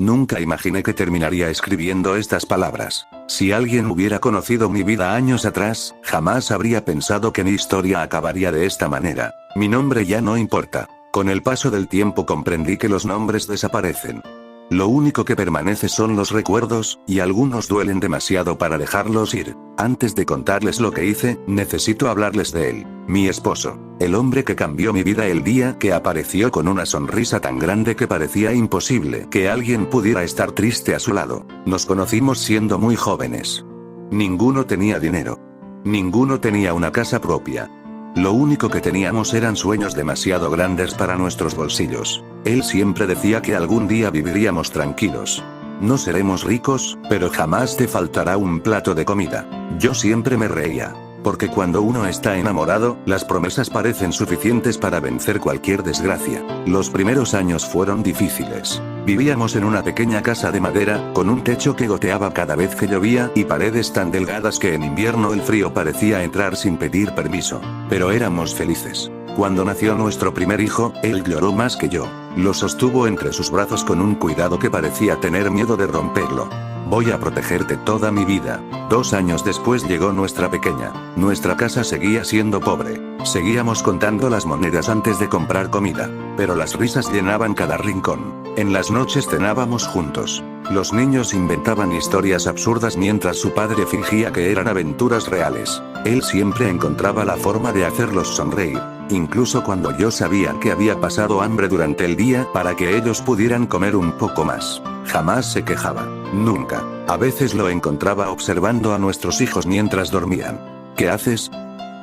Nunca imaginé que terminaría escribiendo estas palabras. Si alguien hubiera conocido mi vida años atrás, jamás habría pensado que mi historia acabaría de esta manera. Mi nombre ya no importa. Con el paso del tiempo comprendí que los nombres desaparecen. Lo único que permanece son los recuerdos, y algunos duelen demasiado para dejarlos ir. Antes de contarles lo que hice, necesito hablarles de él, mi esposo, el hombre que cambió mi vida el día que apareció con una sonrisa tan grande que parecía imposible que alguien pudiera estar triste a su lado. Nos conocimos siendo muy jóvenes. Ninguno tenía dinero. Ninguno tenía una casa propia. Lo único que teníamos eran sueños demasiado grandes para nuestros bolsillos. Él siempre decía que algún día viviríamos tranquilos. No seremos ricos, pero jamás te faltará un plato de comida. Yo siempre me reía. Porque cuando uno está enamorado, las promesas parecen suficientes para vencer cualquier desgracia. Los primeros años fueron difíciles. Vivíamos en una pequeña casa de madera, con un techo que goteaba cada vez que llovía y paredes tan delgadas que en invierno el frío parecía entrar sin pedir permiso. Pero éramos felices. Cuando nació nuestro primer hijo, él lloró más que yo. Lo sostuvo entre sus brazos con un cuidado que parecía tener miedo de romperlo. Voy a protegerte toda mi vida. 2 años después llegó nuestra pequeña. Nuestra casa seguía siendo pobre. Seguíamos contando las monedas antes de comprar comida. Pero las risas llenaban cada rincón. En las noches cenábamos juntos. Los niños inventaban historias absurdas mientras su padre fingía que eran aventuras reales. Él siempre encontraba la forma de hacerlos sonreír. Incluso cuando yo sabía que había pasado hambre durante el día para que ellos pudieran comer un poco más. Jamás se quejaba. Nunca. A veces lo encontraba observando a nuestros hijos mientras dormían. ¿Qué haces?,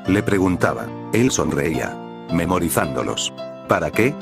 le preguntaba. Él sonreía. Memorizándolos. ¿Para qué?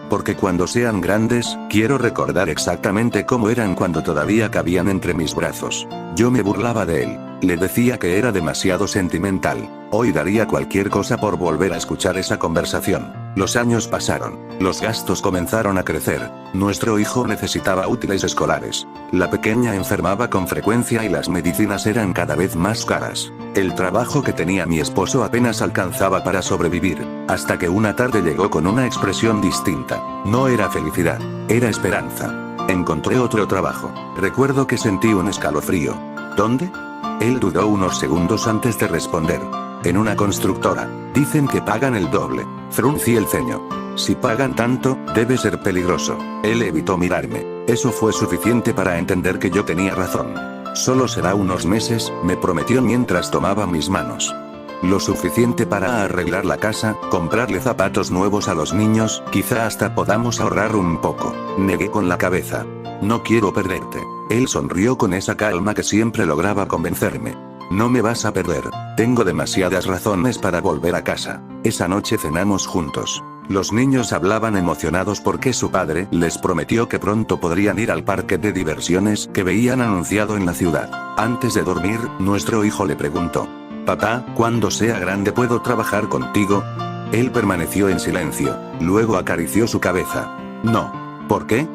Porque cuando sean grandes, quiero recordar exactamente cómo eran cuando todavía cabían entre mis brazos. Yo me burlaba de él. Le decía que era demasiado sentimental. Hoy daría cualquier cosa por volver a escuchar esa conversación. Los años pasaron. Los gastos comenzaron a crecer. Nuestro hijo necesitaba útiles escolares. La pequeña enfermaba con frecuencia y las medicinas eran cada vez más caras. El trabajo que tenía mi esposo apenas alcanzaba para sobrevivir, hasta que una tarde llegó con una expresión distinta. No era felicidad, era esperanza. Encontré otro trabajo. Recuerdo que sentí un escalofrío. ¿Dónde? Él dudó unos segundos antes de responder. En una constructora. Dicen que pagan el doble. Fruncí el ceño. Si pagan tanto, debe ser peligroso. Él evitó mirarme. Eso fue suficiente para entender que yo tenía razón. Solo será unos meses, me prometió mientras tomaba mis manos. Lo suficiente para arreglar la casa, comprarle zapatos nuevos a los niños, quizá hasta podamos ahorrar un poco. Negué con la cabeza. No quiero perderte. Él sonrió con esa calma que siempre lograba convencerme. No me vas a perder. Tengo demasiadas razones para volver a casa. Esa noche cenamos juntos. Los niños hablaban emocionados porque su padre les prometió que pronto podrían ir al parque de diversiones que veían anunciado en la ciudad. Antes de dormir, nuestro hijo le preguntó: «Papá, cuando sea grande ¿puedo trabajar contigo?». Él permaneció en silencio. Luego acarició su cabeza. «No». «¿Por qué?».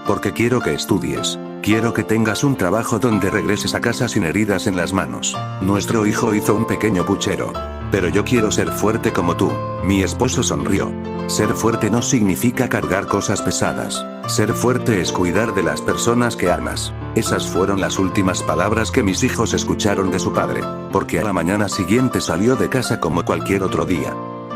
«Porque quiero que estudies. Quiero que tengas un trabajo donde regreses a casa sin heridas en las manos». Nuestro hijo hizo un pequeño puchero. «Pero yo quiero ser fuerte como tú». Mi esposo sonrió. Ser fuerte no significa cargar cosas pesadas. Ser fuerte es cuidar de las personas que amas. Esas fueron las últimas palabras que mis hijos escucharon de su padre, porque a la mañana siguiente salió de casa como cualquier otro día.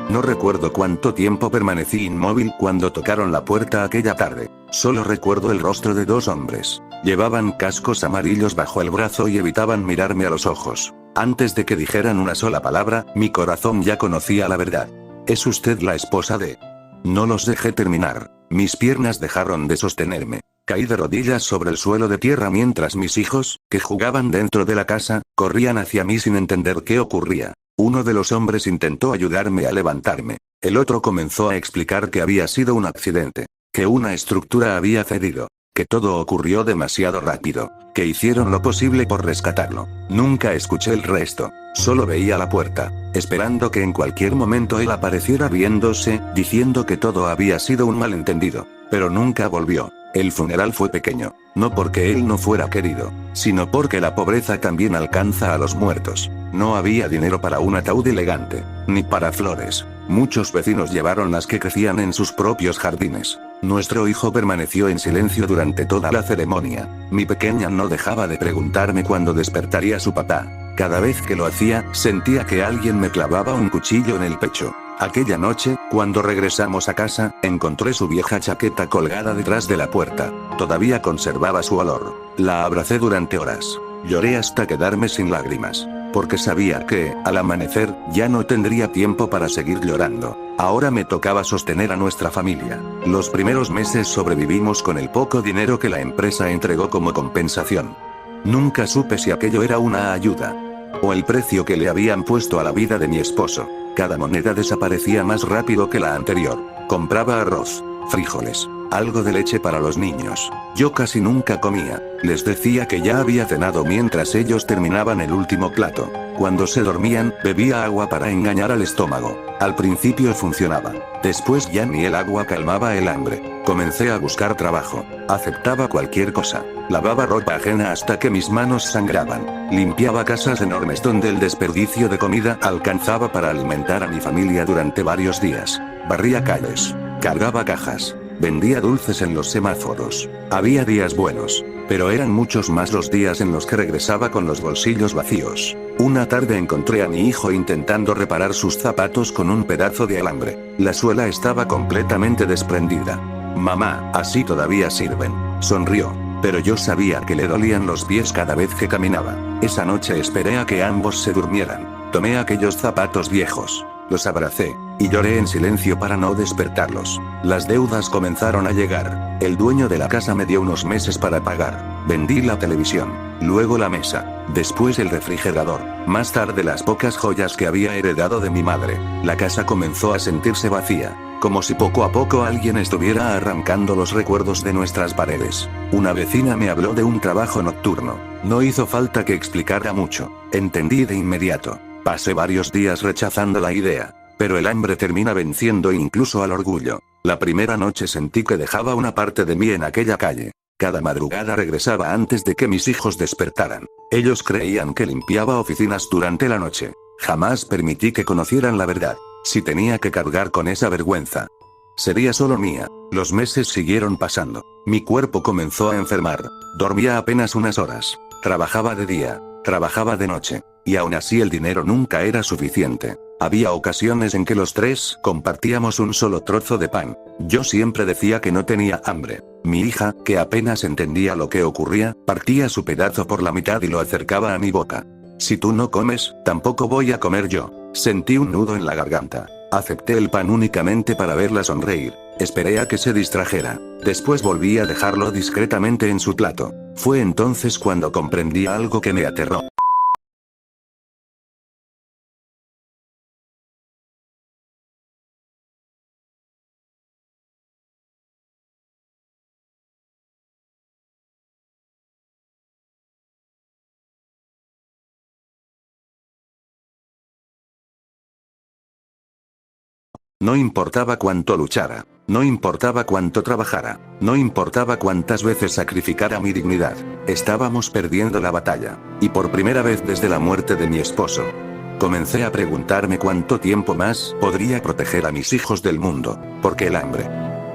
No recuerdo cuánto tiempo permanecí inmóvil cuando tocaron la puerta aquella tarde. Solo recuerdo el rostro de 2 hombres. Llevaban cascos amarillos bajo el brazo y evitaban mirarme a los ojos. Antes de que dijeran una sola palabra, mi corazón ya conocía la verdad. ¿Es usted la esposa de...? No los dejé terminar. Mis piernas dejaron de sostenerme. Caí de rodillas sobre el suelo de tierra mientras mis hijos, que jugaban dentro de la casa, corrían hacia mí sin entender qué ocurría. Uno de los hombres intentó ayudarme a levantarme. El otro comenzó a explicar que había sido un accidente, que una estructura había cedido, que todo ocurrió demasiado rápido, que hicieron lo posible por rescatarlo. Nunca escuché el resto. Solo veía la puerta, esperando que en cualquier momento él apareciera riéndose, diciendo que todo había sido un malentendido. Pero nunca volvió. El funeral fue pequeño, no porque él no fuera querido, sino porque la pobreza también alcanza a los muertos. No había dinero para un ataúd elegante, ni para flores. Muchos vecinos llevaron las que crecían en sus propios jardines. Nuestro hijo permaneció en silencio durante toda la ceremonia. Mi pequeña no dejaba de preguntarme cuándo despertaría su papá. Cada vez que lo hacía, sentía que alguien me clavaba un cuchillo en el pecho. Aquella noche, cuando regresamos a casa, encontré su vieja chaqueta colgada detrás de la puerta. Todavía conservaba su olor. La abracé durante horas. Lloré hasta quedarme sin lágrimas. Porque sabía que, al amanecer, ya no tendría tiempo para seguir llorando. Ahora me tocaba sostener a nuestra familia. Los primeros meses sobrevivimos con el poco dinero que la empresa entregó como compensación. Nunca supe si aquello era una ayuda o el precio que le habían puesto a la vida de mi esposo. Cada moneda desaparecía más rápido que la anterior. Compraba arroz, frijoles, algo de leche para los niños. Yo casi nunca comía. Les decía que ya había cenado mientras ellos terminaban el último plato. Cuando se dormían, bebía agua para engañar al estómago. Al principio funcionaba. Después ya ni el agua calmaba el hambre. Comencé a buscar trabajo. Aceptaba cualquier cosa. Lavaba ropa ajena hasta que mis manos sangraban. Limpiaba casas enormes donde el desperdicio de comida alcanzaba para alimentar a mi familia durante varios días. Barría calles. Cargaba cajas. Vendía dulces en los semáforos. Había días buenos, pero eran muchos más los días en los que regresaba con los bolsillos vacíos. Una tarde encontré a mi hijo intentando reparar sus zapatos con un pedazo de alambre. La suela estaba completamente desprendida. Mamá, así todavía sirven. Sonrió, pero yo sabía que le dolían los pies cada vez que caminaba. Esa noche esperé a que ambos se durmieran. Tomé aquellos zapatos viejos. Los abracé, y lloré en silencio para no despertarlos. Las deudas comenzaron a llegar. El dueño de la casa me dio unos meses para pagar. Vendí la televisión, luego la mesa, después el refrigerador, más tarde las pocas joyas que había heredado de mi madre. La casa comenzó a sentirse vacía, como si poco a poco alguien estuviera arrancando los recuerdos de nuestras paredes. Una vecina me habló de un trabajo nocturno. No hizo falta que explicara mucho. Entendí de inmediato. Pasé varios días rechazando la idea. Pero el hambre termina venciendo incluso al orgullo. La primera noche sentí que dejaba una parte de mí en aquella calle. Cada madrugada regresaba antes de que mis hijos despertaran. Ellos creían que limpiaba oficinas durante la noche. Jamás permití que conocieran la verdad. Si tenía que cargar con esa vergüenza, sería solo mía. Los meses siguieron pasando. Mi cuerpo comenzó a enfermar. Dormía apenas unas horas. Trabajaba de día. Trabajaba de noche. Y aún así el dinero nunca era suficiente. Había ocasiones en que los tres compartíamos un solo trozo de pan. Yo siempre decía que no tenía hambre. Mi hija, que apenas entendía lo que ocurría, partía su pedazo por la mitad y lo acercaba a mi boca. Si tú no comes, tampoco voy a comer yo. Sentí un nudo en la garganta. Acepté el pan únicamente para verla sonreír. Esperé a que se distrajera. Después volví a dejarlo discretamente en su plato. Fue entonces cuando comprendí algo que me aterró. No importaba cuánto luchara, no importaba cuánto trabajara, no importaba cuántas veces sacrificara mi dignidad, estábamos perdiendo la batalla, y por primera vez desde la muerte de mi esposo. Comencé a preguntarme cuánto tiempo más podría proteger a mis hijos del mundo, porque el hambre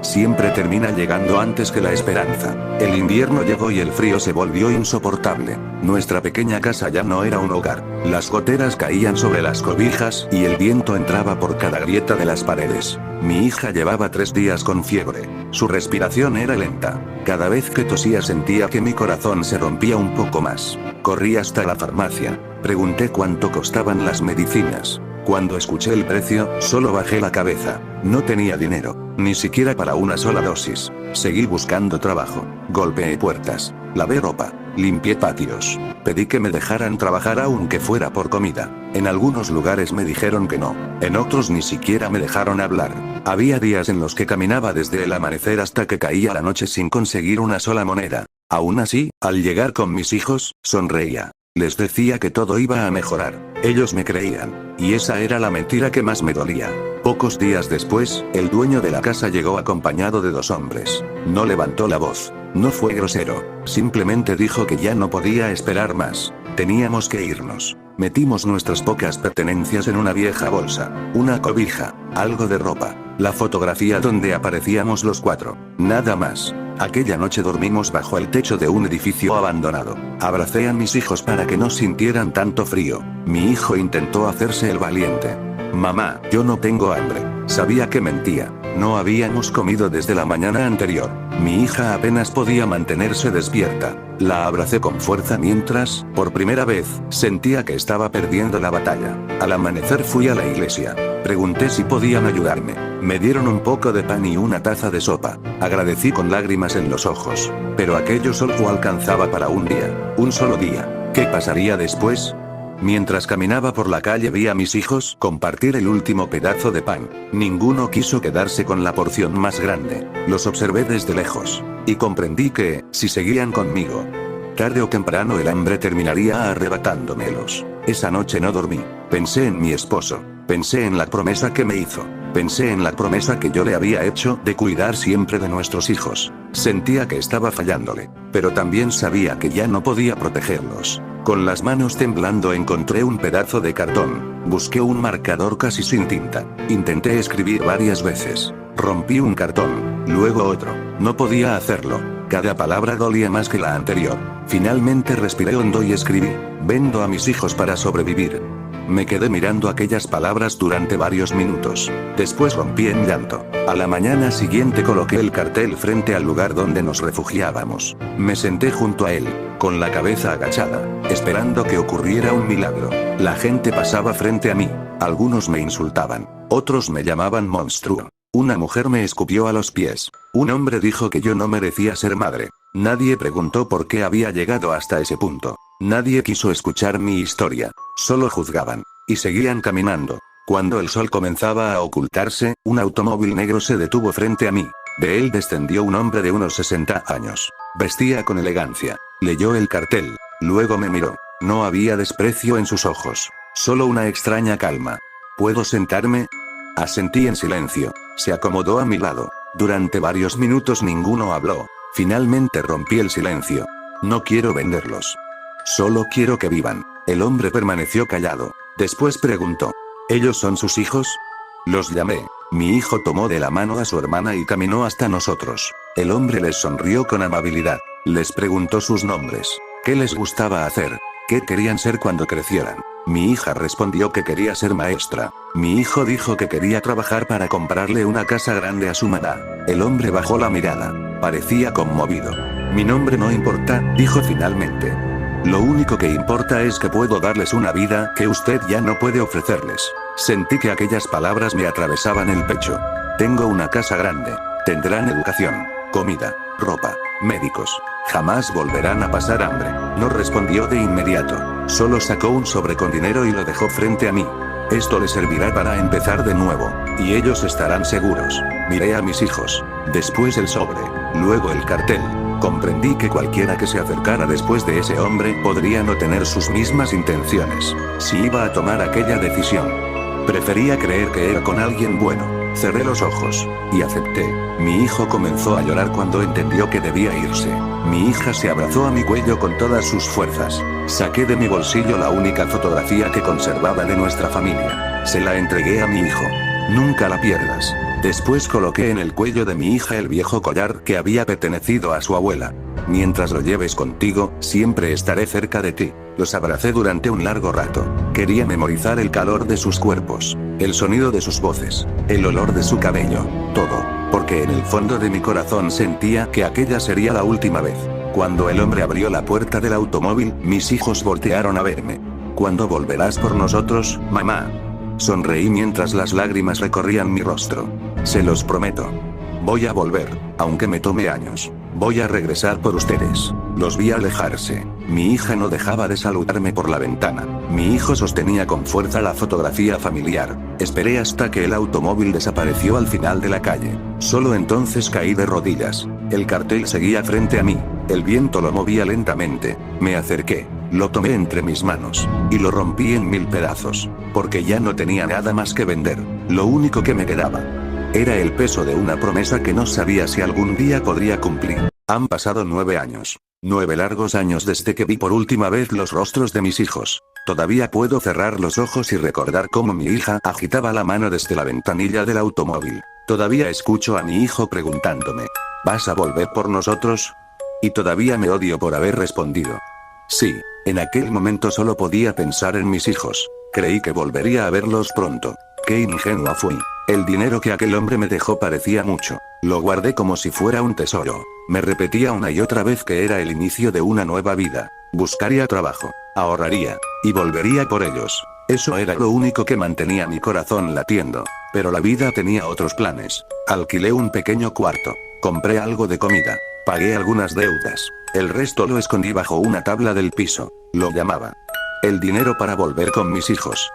siempre termina llegando antes que la esperanza. El invierno llegó y el frío se volvió insoportable. Nuestra pequeña casa ya no era un hogar. Las goteras caían sobre las cobijas y el viento entraba por cada grieta de las paredes. Mi hija llevaba 3 días con fiebre. Su respiración era lenta. Cada vez que tosía sentía que mi corazón se rompía un poco más. Corrí hasta la farmacia. Pregunté cuánto costaban las medicinas. Cuando escuché el precio, solo bajé la cabeza. No tenía dinero, ni siquiera para una sola dosis. Seguí buscando trabajo. Golpeé puertas. Lavé ropa. Limpié patios. Pedí que me dejaran trabajar aunque fuera por comida. En algunos lugares me dijeron que no. En otros ni siquiera me dejaron hablar. Había días en los que caminaba desde el amanecer hasta que caía la noche sin conseguir una sola moneda. Aún así, al llegar con mis hijos, sonreía. Les decía que todo iba a mejorar. Ellos me creían. Y esa era la mentira que más me dolía. Pocos días después, el dueño de la casa llegó acompañado de 2 hombres. No levantó la voz. No fue grosero. Simplemente dijo que ya no podía esperar más. Teníamos que irnos. Metimos nuestras pocas pertenencias en una vieja bolsa. Una cobija, Algo de ropa. La fotografía donde aparecíamos los cuatro. Nada más. Aquella noche dormimos bajo el techo de un edificio abandonado. Abracé a mis hijos para que no sintieran tanto frío. Mi hijo intentó hacerse el valiente. Mamá, yo no tengo hambre. Sabía que mentía. No habíamos comido desde la mañana anterior. Mi hija apenas podía mantenerse despierta. La abracé con fuerza mientras, por primera vez, sentía que estaba perdiendo la batalla. Al amanecer fui a la iglesia. Pregunté si podían ayudarme. Me dieron un poco de pan y una taza de sopa. Agradecí con lágrimas en los ojos. Pero aquello solo alcanzaba para un día. Un solo día. ¿Qué pasaría después? Mientras caminaba por la calle vi a mis hijos compartir el último pedazo de pan. Ninguno quiso quedarse con la porción más grande. Los observé desde lejos. Y comprendí que, si seguían conmigo, tarde o temprano el hambre terminaría arrebatándomelos. Esa noche no dormí. Pensé en mi esposo. Pensé en la promesa que me hizo. Pensé en la promesa que yo le había hecho de cuidar siempre de nuestros hijos. Sentía que estaba fallándole. Pero también sabía que ya no podía protegerlos. Con las manos temblando encontré un pedazo de cartón. Busqué un marcador casi sin tinta. Intenté escribir varias veces. Rompí un cartón, luego otro. No podía hacerlo. Cada palabra dolía más que la anterior. Finalmente respiré hondo y escribí: vendo a mis hijos para sobrevivir. Me quedé mirando aquellas palabras durante varios minutos. Después rompí en llanto. A la mañana siguiente coloqué el cartel frente al lugar donde nos refugiábamos. Me senté junto a él, con la cabeza agachada, esperando que ocurriera un milagro. La gente pasaba frente a mí. Algunos me insultaban. Otros me llamaban monstruo. Una mujer me escupió a los pies. Un hombre dijo que yo no merecía ser madre. Nadie preguntó por qué había llegado hasta ese punto. Nadie quiso escuchar mi historia. Solo juzgaban. Y seguían caminando. Cuando el sol comenzaba a ocultarse, un automóvil negro se detuvo frente a mí. De él descendió un hombre de unos 60 años. Vestía con elegancia. Leyó el cartel. Luego me miró. No había desprecio en sus ojos. Solo una extraña calma. ¿Puedo sentarme? Asentí en silencio. Se acomodó a mi lado. Durante varios minutos ninguno habló. Finalmente rompí el silencio. No quiero venderlos. Solo quiero que vivan. El hombre permaneció callado. Después preguntó: ¿ellos son sus hijos? Los llamé. Mi hijo tomó de la mano a su hermana y caminó hasta nosotros. El hombre les sonrió con amabilidad. Les preguntó sus nombres. ¿Qué les gustaba hacer? ¿Qué querían ser cuando crecieran? Mi hija respondió que quería ser maestra. Mi hijo dijo que quería trabajar para comprarle una casa grande a su mamá. El hombre bajó la mirada. Parecía conmovido. Mi nombre no importa, dijo finalmente. Lo único que importa es que puedo darles una vida que usted ya no puede ofrecerles. Sentí que aquellas palabras me atravesaban el pecho. Tengo una casa grande. Tendrán educación, comida, ropa, médicos. Jamás volverán a pasar hambre. No respondió de inmediato. Solo sacó un sobre con dinero y lo dejó frente a mí. Esto les servirá para empezar de nuevo. Y ellos estarán seguros. Miré a mis hijos. Después el sobre. Luego el cartel. Comprendí que cualquiera que se acercara después de ese hombre podría no tener sus mismas intenciones. Si iba a tomar aquella decisión. Prefería creer que era con alguien bueno. Cerré los ojos. Y acepté. Mi hijo comenzó a llorar cuando entendió que debía irse. Mi hija se abrazó a mi cuello con todas sus fuerzas. Saqué de mi bolsillo la única fotografía que conservaba de nuestra familia. Se la entregué a mi hijo. Nunca la pierdas. Después coloqué en el cuello de mi hija el viejo collar que había pertenecido a su abuela. Mientras lo lleves contigo, siempre estaré cerca de ti. Los abracé durante un largo rato. Quería memorizar el calor de sus cuerpos, el sonido de sus voces, el olor de su cabello, todo, porque en el fondo de mi corazón sentía que aquella sería la última vez. Cuando el hombre abrió la puerta del automóvil, mis hijos voltearon a verme. ¿Cuándo volverás por nosotros, mamá? Sonreí mientras las lágrimas recorrían mi rostro. Se los prometo. Voy a volver, aunque me tome años. Voy a regresar por ustedes. Los vi alejarse. Mi hija no dejaba de saludarme por la ventana. Mi hijo sostenía con fuerza la fotografía familiar. Esperé hasta que el automóvil desapareció al final de la calle. Solo entonces caí de rodillas. El cartel seguía frente a mí. El viento lo movía lentamente. Me acerqué. Lo tomé entre mis manos. Y lo rompí en 1000 pedazos. Porque ya no tenía nada más que vender. Lo único que me quedaba era el peso de una promesa que no sabía si algún día podría cumplir. Han pasado 9 años. 9 largos años desde que vi por última vez los rostros de mis hijos. Todavía puedo cerrar los ojos y recordar cómo mi hija agitaba la mano desde la ventanilla del automóvil. Todavía escucho a mi hijo preguntándome, ¿vas a volver por nosotros? Y todavía me odio por haber respondido. Sí, en aquel momento solo podía pensar en mis hijos. Creí que volvería a verlos pronto. Qué ingenua fui. El dinero que aquel hombre me dejó parecía mucho. Lo guardé como si fuera un tesoro. Me repetía una y otra vez que era el inicio de una nueva vida. Buscaría trabajo, ahorraría, y volvería por ellos. Eso era lo único que mantenía mi corazón latiendo. Pero la vida tenía otros planes. Alquilé un pequeño cuarto. Compré algo de comida. Pagué algunas deudas. El resto lo escondí bajo una tabla del piso. Lo llamaba el dinero para volver con mis hijos.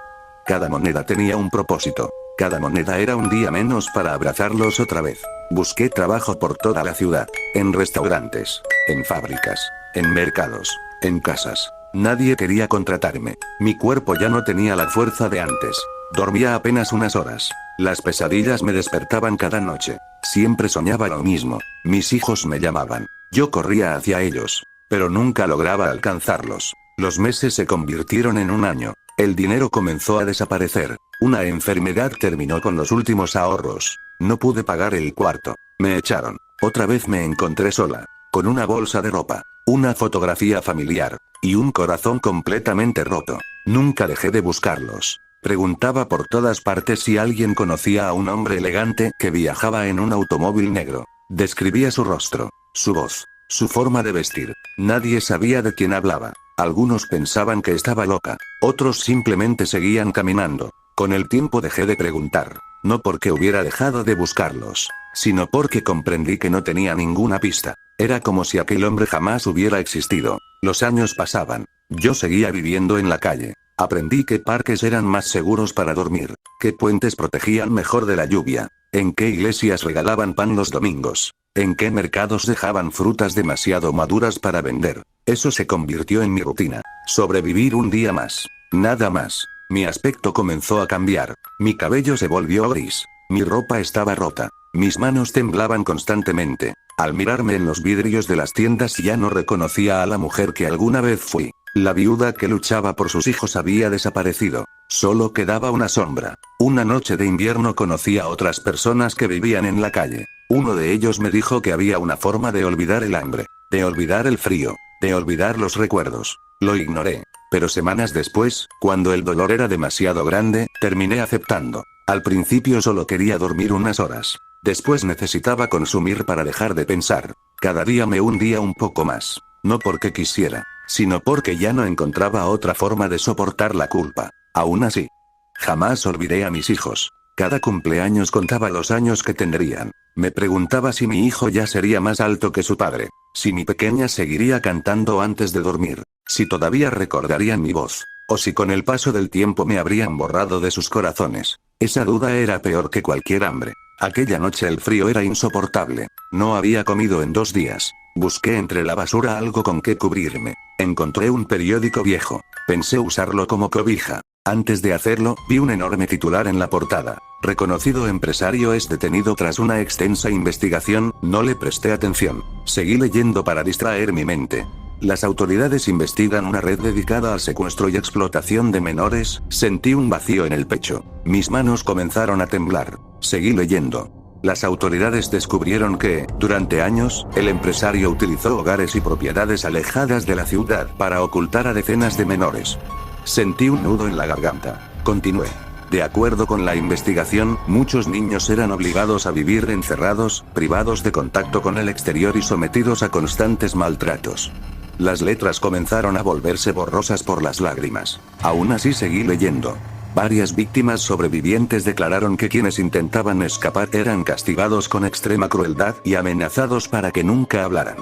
Cada moneda tenía un propósito. Cada moneda era un día menos para abrazarlos otra vez. Busqué trabajo por toda la ciudad. En restaurantes. En fábricas. En mercados. En casas. Nadie quería contratarme. Mi cuerpo ya no tenía la fuerza de antes. Dormía apenas unas horas. Las pesadillas me despertaban cada noche. Siempre soñaba lo mismo. Mis hijos me llamaban. Yo corría hacia ellos. Pero nunca lograba alcanzarlos. Los meses se convirtieron en un año. El dinero comenzó a desaparecer. Una enfermedad terminó con los últimos ahorros. No pude pagar el cuarto. Me echaron. Otra vez me encontré sola. Con una bolsa de ropa. Una fotografía familiar. Y un corazón completamente roto. Nunca dejé de buscarlos. Preguntaba por todas partes si alguien conocía a un hombre elegante que viajaba en un automóvil negro. Describía su rostro, su voz, su forma de vestir. Nadie sabía de quién hablaba. Algunos pensaban que estaba loca. Otros simplemente seguían caminando. Con el tiempo dejé de preguntar. No porque hubiera dejado de buscarlos, sino porque comprendí que no tenía ninguna pista. Era como si aquel hombre jamás hubiera existido. Los años pasaban. Yo seguía viviendo en la calle. Aprendí que parques eran más seguros para dormir, que puentes protegían mejor de la lluvia, en qué iglesias regalaban pan los domingos, en qué mercados dejaban frutas demasiado maduras para vender. Eso se convirtió en mi rutina. Sobrevivir un día más. Nada más. Mi aspecto comenzó a cambiar. Mi cabello se volvió gris. Mi ropa estaba rota. Mis manos temblaban constantemente. Al mirarme en los vidrios de las tiendas ya no reconocía a la mujer que alguna vez fui. La viuda que luchaba por sus hijos había desaparecido. Solo quedaba una sombra. Una noche de invierno conocí a otras personas que vivían en la calle. Uno de ellos me dijo que había una forma de olvidar el hambre, de olvidar el frío, de olvidar los recuerdos. Lo ignoré. Pero semanas después, cuando el dolor era demasiado grande, terminé aceptando. Al principio solo quería dormir unas horas. Después necesitaba consumir para dejar de pensar. Cada día me hundía un poco más. No porque quisiera, sino porque ya no encontraba otra forma de soportar la culpa. Aún así, jamás olvidé a mis hijos. Cada cumpleaños contaba los años que tendrían. Me preguntaba si mi hijo ya sería más alto que su padre, si mi pequeña seguiría cantando antes de dormir, si todavía recordarían mi voz, o si con el paso del tiempo me habrían borrado de sus corazones. Esa duda era peor que cualquier hambre. Aquella noche el frío era insoportable. No había comido en 2 días. Busqué entre la basura algo con que cubrirme. Encontré un periódico viejo. Pensé usarlo como cobija. Antes de hacerlo, vi un enorme titular en la portada. Reconocido empresario es detenido tras una extensa investigación. No le presté atención. Seguí leyendo para distraer mi mente. Las autoridades investigan una red dedicada al secuestro y explotación de menores. Sentí un vacío en el pecho. Mis manos comenzaron a temblar. Seguí leyendo. Las autoridades descubrieron que, durante años, el empresario utilizó hogares y propiedades alejadas de la ciudad para ocultar a decenas de menores. Sentí un nudo en la garganta. Continué. De acuerdo con la investigación, muchos niños eran obligados a vivir encerrados, privados de contacto con el exterior y sometidos a constantes maltratos. Las letras comenzaron a volverse borrosas por las lágrimas. Aún así seguí leyendo. Varias víctimas sobrevivientes declararon que quienes intentaban escapar eran castigados con extrema crueldad y amenazados para que nunca hablaran.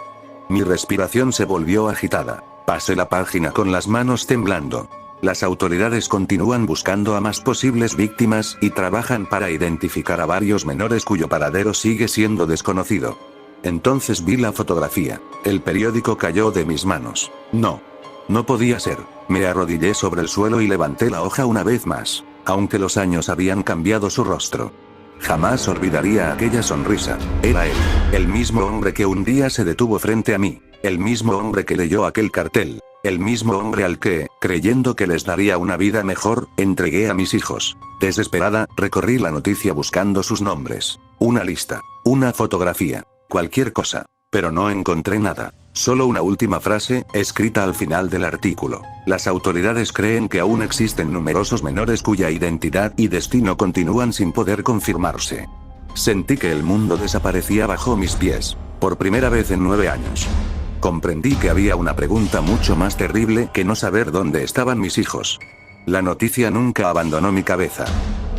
Mi respiración se volvió agitada. Pasé la página con las manos temblando. Las autoridades continúan buscando a más posibles víctimas y trabajan para identificar a varios menores cuyo paradero sigue siendo desconocido. Entonces vi la fotografía. El periódico cayó de mis manos. No podía ser. Me arrodillé sobre el suelo y levanté la hoja una vez más, aunque los años habían cambiado su rostro. Jamás olvidaría aquella sonrisa. Era él, el mismo hombre que un día se detuvo frente a mí, el mismo hombre que leyó aquel cartel. El mismo hombre al que, creyendo que les daría una vida mejor, entregué a mis hijos. Desesperada, recorrí la noticia buscando sus nombres. Una lista. Una fotografía. Cualquier cosa. Pero no encontré nada. Solo una última frase, escrita al final del artículo. Las autoridades creen que aún existen numerosos menores cuya identidad y destino continúan sin poder confirmarse. Sentí que el mundo desaparecía bajo mis pies. Por primera vez en 9 años. Comprendí que había una pregunta mucho más terrible que no saber dónde estaban mis hijos. La noticia nunca abandonó mi cabeza.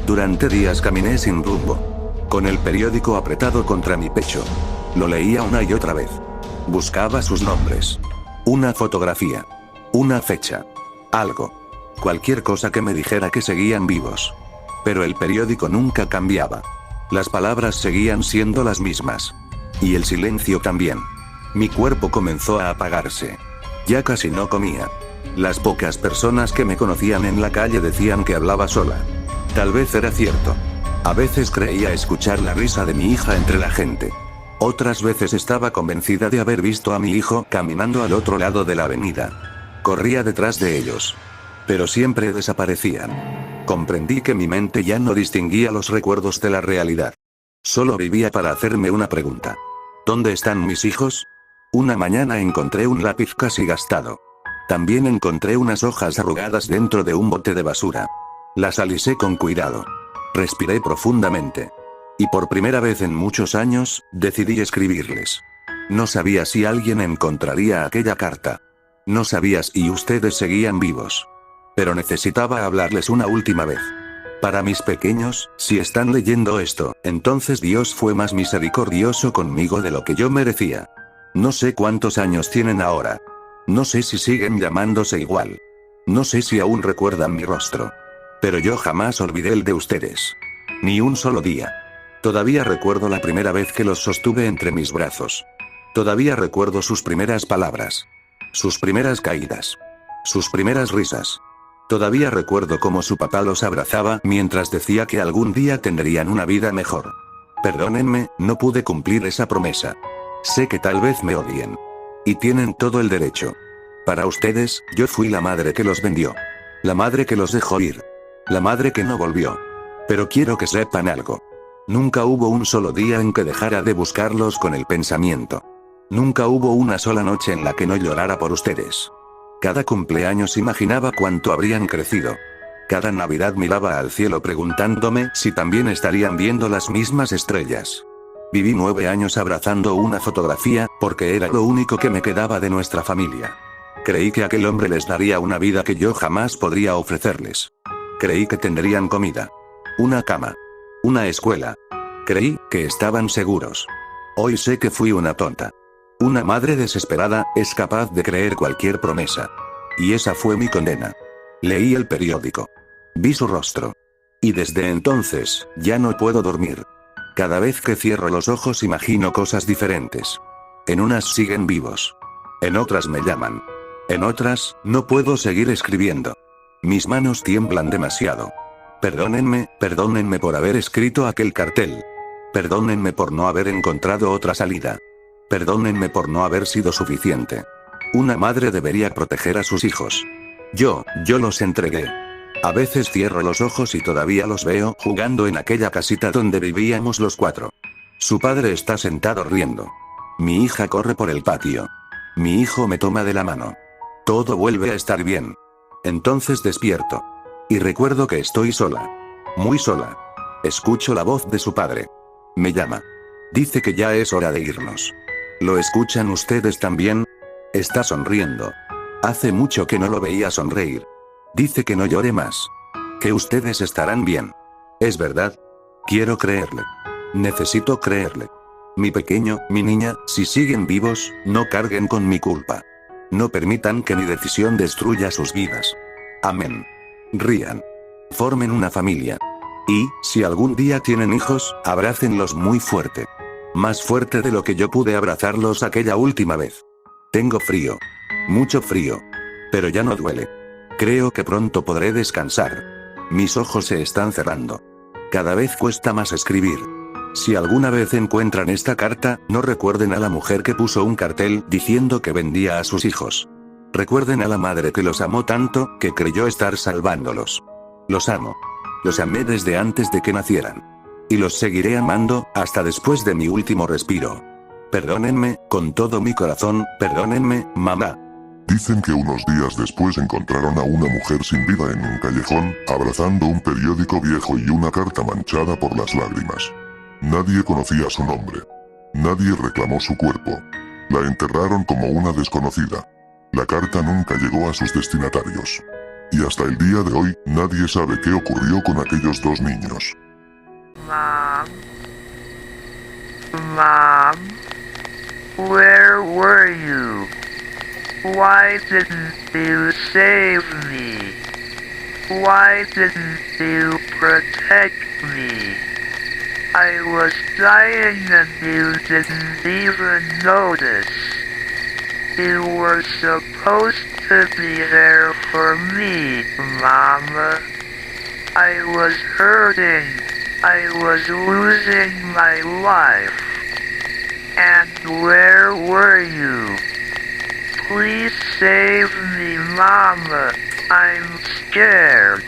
Durante días caminé sin rumbo. Con el periódico apretado contra mi pecho. Lo leía una y otra vez. Buscaba sus nombres. Una fotografía. Una fecha. Algo. Cualquier cosa que me dijera que seguían vivos. Pero el periódico nunca cambiaba. Las palabras seguían siendo las mismas. Y el silencio también. Mi cuerpo comenzó a apagarse. Ya casi no comía. Las pocas personas que me conocían en la calle decían que hablaba sola. Tal vez era cierto. A veces creía escuchar la risa de mi hija entre la gente. Otras veces estaba convencida de haber visto a mi hijo caminando al otro lado de la avenida. Corría detrás de ellos. Pero siempre desaparecían. Comprendí que mi mente ya no distinguía los recuerdos de la realidad. Solo vivía para hacerme una pregunta. ¿Dónde están mis hijos? Una mañana encontré un lápiz casi gastado. También encontré unas hojas arrugadas dentro de un bote de basura. Las alisé con cuidado. Respiré profundamente. Y por primera vez en muchos años, decidí escribirles. No sabía si alguien encontraría aquella carta. No sabía si ustedes seguían vivos. Pero necesitaba hablarles una última vez. Para mis pequeños, si están leyendo esto, entonces Dios fue más misericordioso conmigo de lo que yo merecía. No sé cuántos años tienen ahora. No sé si siguen llamándose igual. No sé si aún recuerdan mi rostro. Pero yo jamás olvidé el de ustedes. Ni un solo día. Todavía recuerdo la primera vez que los sostuve entre mis brazos. Todavía recuerdo sus primeras palabras. Sus primeras caídas. Sus primeras risas. Todavía recuerdo cómo su papá los abrazaba mientras decía que algún día tendrían una vida mejor. Perdónenme, no pude cumplir esa promesa. Sé que tal vez me odien. Y tienen todo el derecho. Para ustedes, yo fui la madre que los vendió. La madre que los dejó ir. La madre que no volvió. Pero quiero que sepan algo. Nunca hubo un solo día en que dejara de buscarlos con el pensamiento. Nunca hubo una sola noche en la que no llorara por ustedes. Cada cumpleaños imaginaba cuánto habrían crecido. Cada Navidad miraba al cielo preguntándome si también estarían viendo las mismas estrellas. Viví 9 años abrazando una fotografía, porque era lo único que me quedaba de nuestra familia. Creí que aquel hombre les daría una vida que yo jamás podría ofrecerles. Creí que tendrían comida. Una cama. Una escuela. Creí que estaban seguros. Hoy sé que fui una tonta. Una madre desesperada, es capaz de creer cualquier promesa. Y esa fue mi condena. Leí el periódico. Vi su rostro. Y desde entonces, ya no puedo dormir. Cada vez que cierro los ojos imagino cosas diferentes. En unas siguen vivos. En otras me llaman. En otras, no puedo seguir escribiendo. Mis manos tiemblan demasiado. Perdónenme por haber escrito aquel cartel. Perdónenme por no haber encontrado otra salida. Perdónenme por no haber sido suficiente. Una madre debería proteger a sus hijos. Yo los entregué. A veces cierro los ojos y todavía los veo jugando en aquella casita donde vivíamos los 4. Su padre está sentado riendo. Mi hija corre por el patio. Mi hijo me toma de la mano. Todo vuelve a estar bien. Entonces despierto. Y recuerdo que estoy sola. Muy sola. Escucho la voz de su padre. Me llama. Dice que ya es hora de irnos. ¿Lo escuchan ustedes también? Está sonriendo. Hace mucho que no lo veía sonreír. Dice que no llore más. Que ustedes estarán bien. ¿Es verdad? Quiero creerle. Necesito creerle. Mi pequeño, mi niña, si siguen vivos, no carguen con mi culpa. No permitan que mi decisión destruya sus vidas. Amén. Rían. Formen una familia. Y, si algún día tienen hijos, abrácenlos muy fuerte. Más fuerte de lo que yo pude abrazarlos aquella última vez. Tengo frío. Mucho frío. Pero ya no duele. Creo que pronto podré descansar. Mis ojos se están cerrando. Cada vez cuesta más escribir. Si alguna vez encuentran esta carta, no recuerden a la mujer que puso un cartel diciendo que vendía a sus hijos. Recuerden a la madre que los amó tanto, que creyó estar salvándolos. Los amo. Los amé desde antes de que nacieran. Y los seguiré amando, hasta después de mi último respiro. Perdónenme, con todo mi corazón, perdónenme, mamá. Dicen que unos días después encontraron a una mujer sin vida en un callejón, abrazando un periódico viejo y una carta manchada por las lágrimas. Nadie conocía su nombre. Nadie reclamó su cuerpo. La enterraron como una desconocida. La carta nunca llegó a sus destinatarios. Y hasta el día de hoy, nadie sabe qué ocurrió con aquellos dos niños. Mom? Mom? Where were you? Why didn't you save me? Why didn't you protect me? I was dying and you didn't even notice. You were supposed to be there for me, Mama. I was hurting. I was losing my life. And where were you? Please save me, Mama. I'm scared.